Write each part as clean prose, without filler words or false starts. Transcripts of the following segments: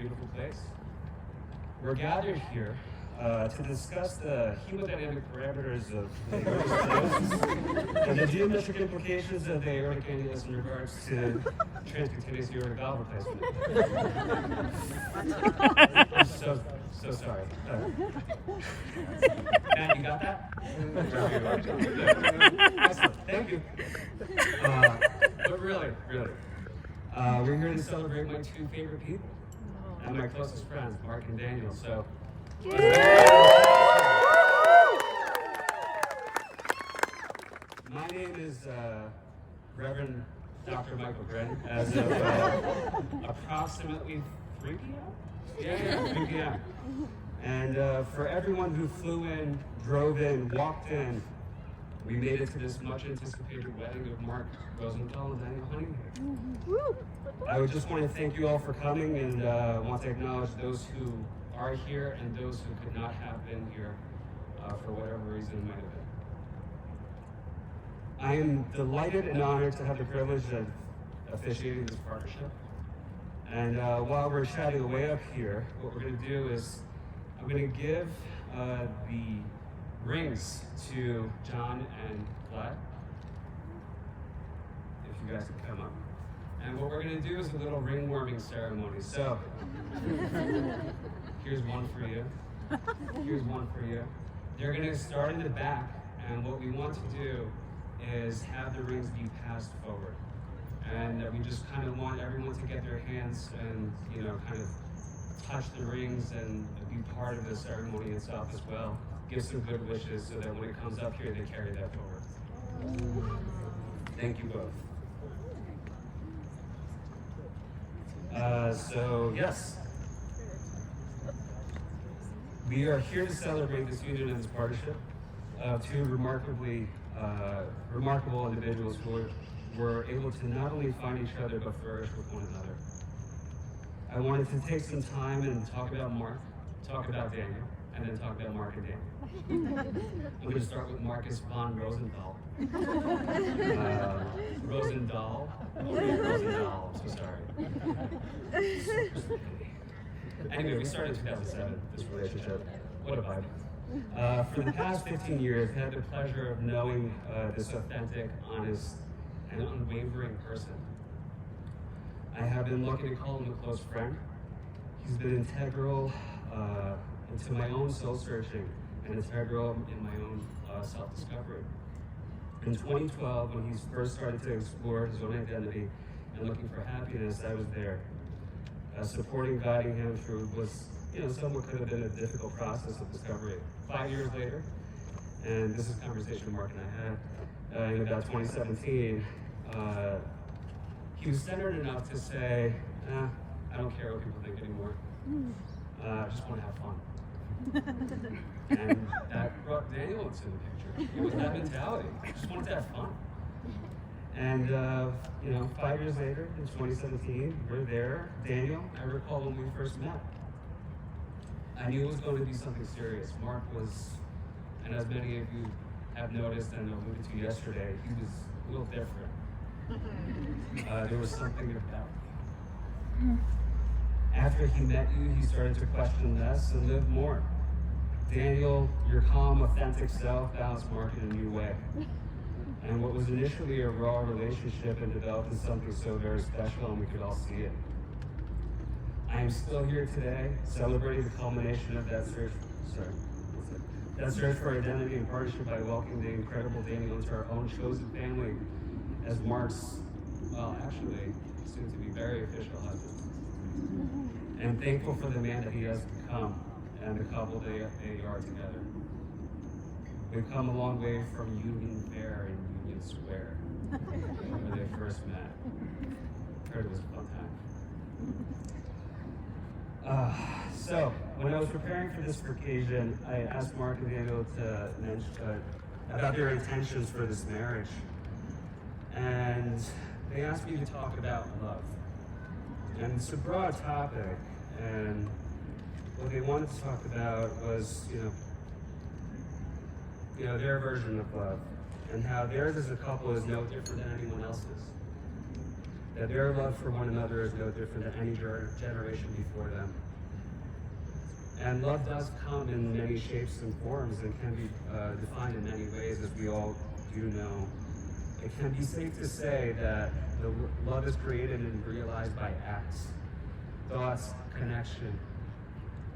beautiful place. We're gathered here to discuss the hemodynamic parameters of the aortic stenosis and the geometric implications of the aortic annulus in regards to transcutaneous aortic valve replacement. I'm so sorry. Matt, you got that? Excellent, thank you. But really, we're here to celebrate my two favorite people and my closest friends, Mark and Daniel. So, my name is Reverend Dr. Michael Grinn. As of approximately 3 p.m. Yeah, 3 p.m. And for everyone who flew in, drove in, walked in, we made it to this much anticipated wedding of Mark Rosenthal and Daniel Hunninghake. I would just want to thank you all for coming and want to acknowledge those who are here and those who could not have been here for whatever reason it might have been. I am delighted and honored to have the privilege of officiating this partnership. And while we're chatting away up here, what we're going to do is I'm going to give the rings to John and Vlad, if you guys can come up. And what we're going to do is a little ring warming ceremony. So, here's one for you. Here's one for you. They're going to start in the back, and what we want to do is have the rings be passed forward. And we just kind of want everyone to get their hands and, you know, kind of touch the rings and be part of the ceremony itself as well. Give some good wishes so that when it comes up here, they carry that forward. Thank you both. So yes, we are here to celebrate this union and this partnership of two remarkable individuals who were able to not only find each other, but flourish with one another. I wanted to take some time and talk about Mark, talk about Daniel, and then talk about Mark and Daniel. I'm going to start with Marcus von Rosenthal. Rosenthal, I'm so sorry. Anyway, we started in 2007, this relationship. What a vibe. For the past 15 years, I've had the pleasure of knowing this authentic, honest, and unwavering person. I have been lucky to call him a close friend. He's been integral into my own soul searching and integral in my own self-discovery. In 2012, when he first started to explore his own identity and looking for happiness, I was there, supporting, guiding him through was, somewhat could have been a difficult process of discovery. 5 years later, and this is a conversation Mark and I had in about 2017, he was centered enough to say, I don't care what people think anymore. I just want to have fun. And that brought Daniel into the picture. It was that mentality. I just wanted to have fun. And 5 years later, in 2017, we're there. Daniel, I recall when we first met. I knew it was going to be something serious. Mark was, and as many of you have noticed and alluded to yesterday, he was a little different. There was something about him. After he met you, he started to question less and live more. Daniel, your calm, authentic self balanced Mark in a new way. And what was initially a raw relationship and developed into something so very special, and we could all see it. I am still here today, celebrating the culmination of that search for identity and partnership by welcoming the incredible Daniel into our own chosen family as Mark's, actually, soon to be very official husband. And thankful for the man that he has become and the couple they are together. We've come a long way from Union Fair and Union Square, where they first met. Heard it was a fun time. So, when I was preparing for this occasion, I asked Mark and Daniel to mention about their intentions for this marriage. And they asked me to talk about love. And it's a broad topic, and what they wanted to talk about was, their version of love, and how theirs as a couple is no different than anyone else's. that their love for one another is no different than any generation before them. And love does come in many shapes and forms and can be defined in many ways, as we all do know. It can be safe to say that the love is created and realized by acts, thoughts, connection.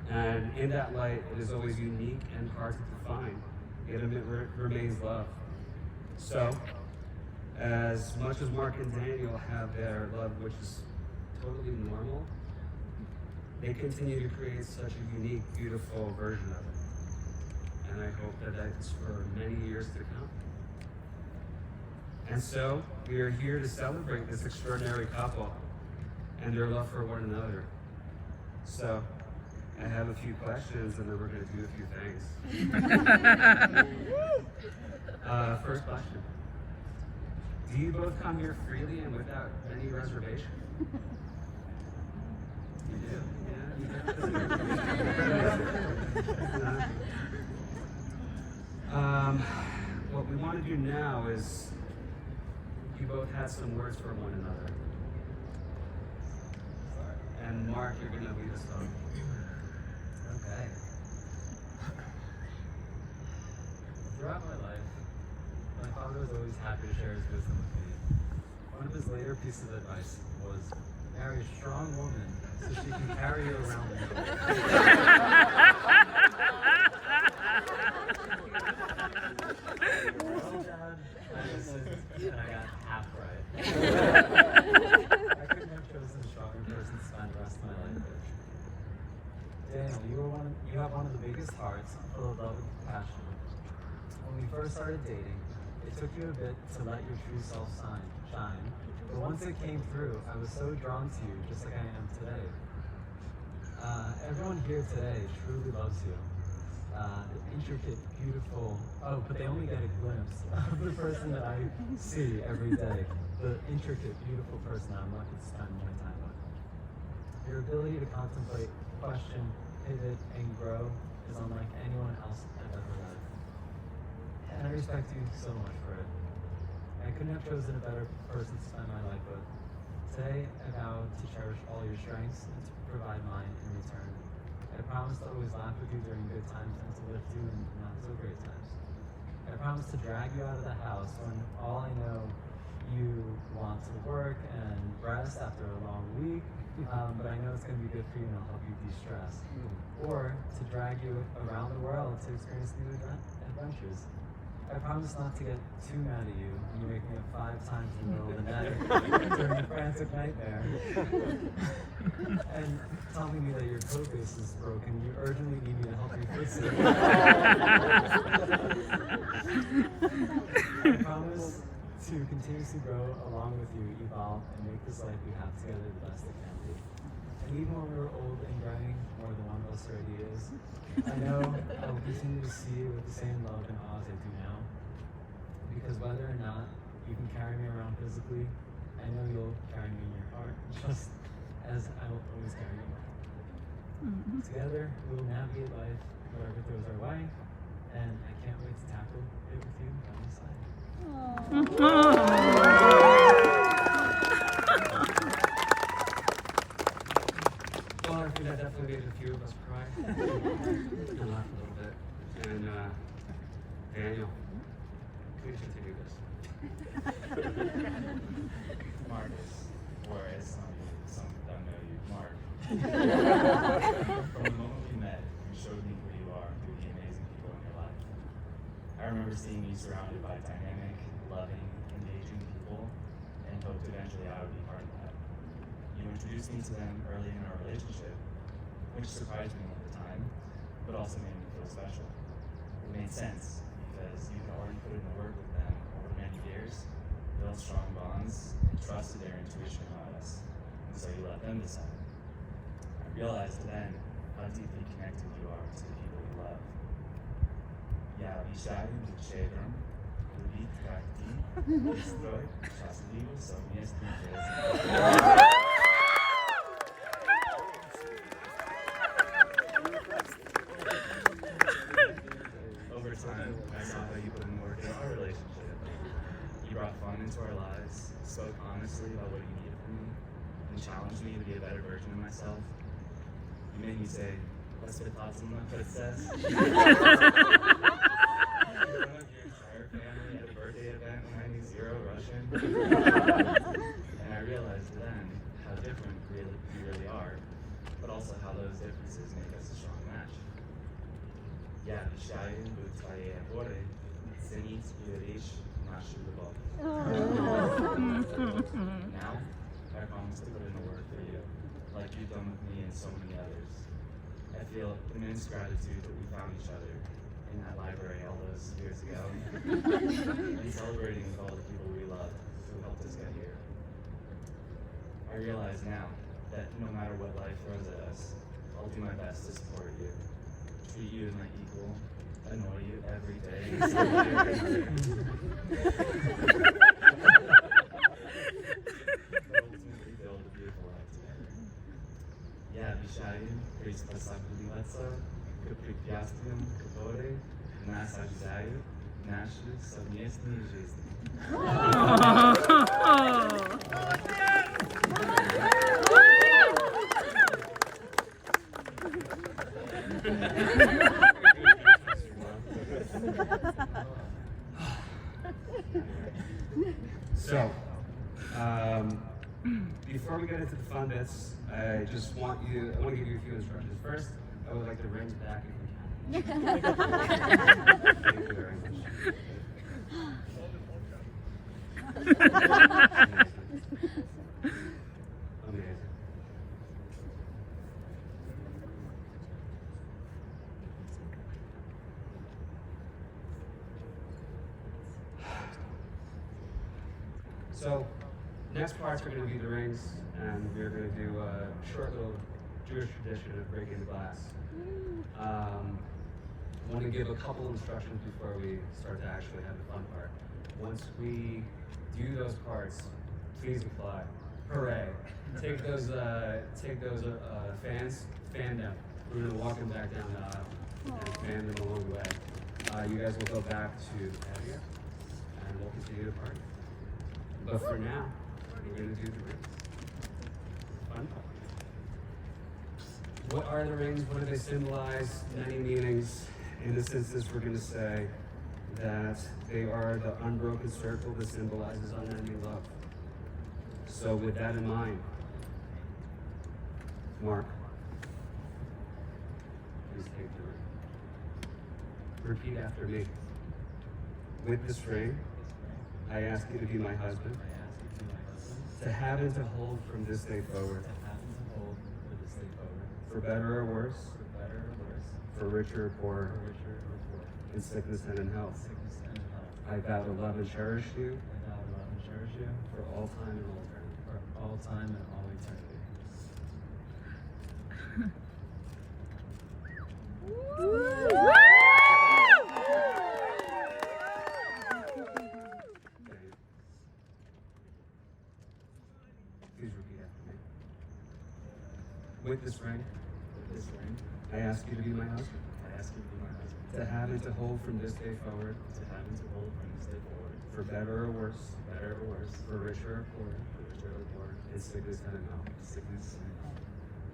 And in that light, it is always unique and hard to define, yet it remains love. So, as much as Mark and Daniel have their love, which is totally normal, they continue to create such a unique, beautiful version of it. And I hope that that's for many years to come. And so, we are here to celebrate this extraordinary couple and their love for one another. So, I have a few questions, and then we're going to do a few things. First question. Do you both come here freely and without any reservation? You do? Yeah? What we want to do now is you both had some words for one another. And Mark, you're going to lead us home. Okay. Throughout my life, my father was always happy to share his wisdom with me. One of his later pieces of advice was, marry a strong woman so she can carry you around the world. Well, Dad, I listened and I got half right. I couldn't have chosen a stronger person to spend the rest of my life with. Daniel, you have one of the biggest hearts, full of love and compassion. When we first started dating, it took you a bit to let your true self shine, but once it came through, I was so drawn to you, just like I am today. Everyone here today truly loves you. The intricate, beautiful, but they only get a glimpse of the person that I see every day. The intricate, beautiful person I'm lucky to spend my time with. Your ability to contemplate, question, pivot, and grow is unlike anyone else I've ever met. And I respect you so much for it. I couldn't have chosen a better person to spend my life with. Today, I vow to cherish all your strengths and to provide mine in return. I promise to always laugh with you during good times and to lift you in not so great times. I promise to drag you out of the house when all I know you want to work and rest after a long week, but I know it's going to be good for you and I'll help you de-stress. Or to drag you around the world to experience new adventures. I promise not to get too mad at you when you wake me up 5 times in the middle of the night during a frantic nightmare. And telling me that your code base is broken, you urgently need me to help you fix it. I promise to continuously grow along with you, evolve, and make this life we have together the best it can be. And even when we're old and graying, more than one of us already is, I know I will continue to see you with the same love and awe as I do now. Because whether or not you can carry me around physically, I know you'll carry me in your heart, just as I will always carry you. Mm-hmm. Together, we will navigate life, whatever throws our way, and I can't wait to tackle it with you by my side. Well, I think that definitely made a few of us cry and laugh a little bit. And Daniel, please continue this. Marcus, or as some don't know you, Mark. From the moment we met, you showed me who you are through the amazing people in your life. I remember seeing you surrounded by dynamic, loving, engaging people, and hoped eventually I would be part of that. You introduced me to them early in our relationship, which surprised me at the time, but also made me feel special. It made sense, because you had already put in the work with them over many years, built strong bonds, and trusted their intuition about us, and so you let them decide. I realized then how deeply connected you are to the people you love. Ja, wie sagen die Chevron, Lubit Kakti, Stroj, Счастливо, совместно жизнь. Over time, I saw how you put in work in our relationship. You brought fun into our lives, spoke honestly about what you needed from and challenged me to be a better version of myself. You made me say, let's put thoughts in my footsteps. In front of your entire family at a birthday event when I knew zero Russian. And I realized then how different we really are, but also how those differences make us a strong match. Я обещаю быть твоей опорой, ценить и беречь нашу любовь. Now, I promise to put in the work for you, like you've done with me and so many others. I feel immense gratitude that we found each other in that library all those years ago, and celebrating with all the people we love who helped us get here. I realize now that no matter what life throws at us, I'll do my best to support you, treat you as my equal, annoy you every day, and ultimately build a beautiful life together. Я обещаю приспосабливаться к препятствиям, которые нас ожидают в нашей совместной жизни. So, before we get into the fun bits, I want to give you a few instructions. First, I would like the rings back if we can. Thank you very much. Amazing. So, next parts are going to be the rings, and we're going to do a short little Jewish tradition of breaking the glass. I want to give a couple instructions before we start to actually have the fun part. Once we do those parts, please apply. Hooray! Take those fans, fan them. We're going to walk them back down the aisle and fan them along the way. You guys will go back to the patio, and we'll continue the party. But for now, we're going to do the rings. Fun part. What are the rings? What do they symbolize? Many meanings. In this instance, we're going to say that they are the unbroken circle that symbolizes unending love. So with that in mind, Mark, please take the ring. Repeat after me. With this ring, I ask you to be my husband, to have and to hold from this day forward, for better or worse, for richer or poorer, in sickness and in health. I vow to love and cherish you for all time and all eternity. Please repeat after me. With this ring, I ask you to be my husband. To have and to hold from this day forward. For better or worse. For richer or poorer. In sickness and in health.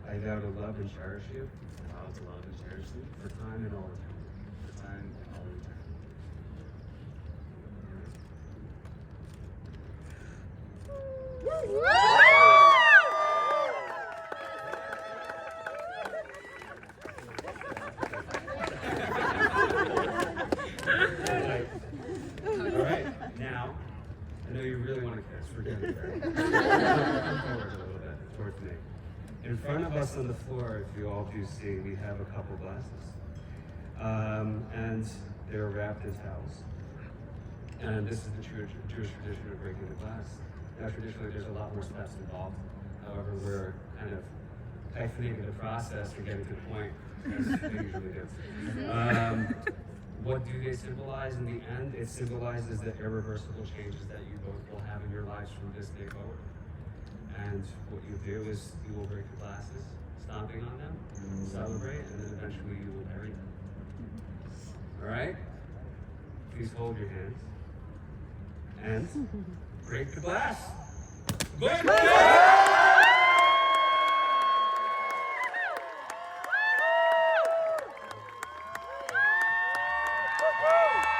I vow to love and cherish you. For time and all eternity. All right, now, I know you really want to kiss. We're getting there. Come forward a little bit towards me. In front of us on the floor, if you all do see, we have a couple glasses. And they're wrapped in towels. And this is the Jewish tradition of breaking the glass. Now, traditionally, there's a lot more steps involved. However, we're kind of hyphenating the process and getting to the point, as they usually do. What do they symbolize in the end? It symbolizes the irreversible changes that you both will have in your lives from this day forward. And what you do is you will break the glasses, stomping on them, celebrate, and then eventually you will bury them. All right? Please hold your hands and break the glass. Break the glass! Woo!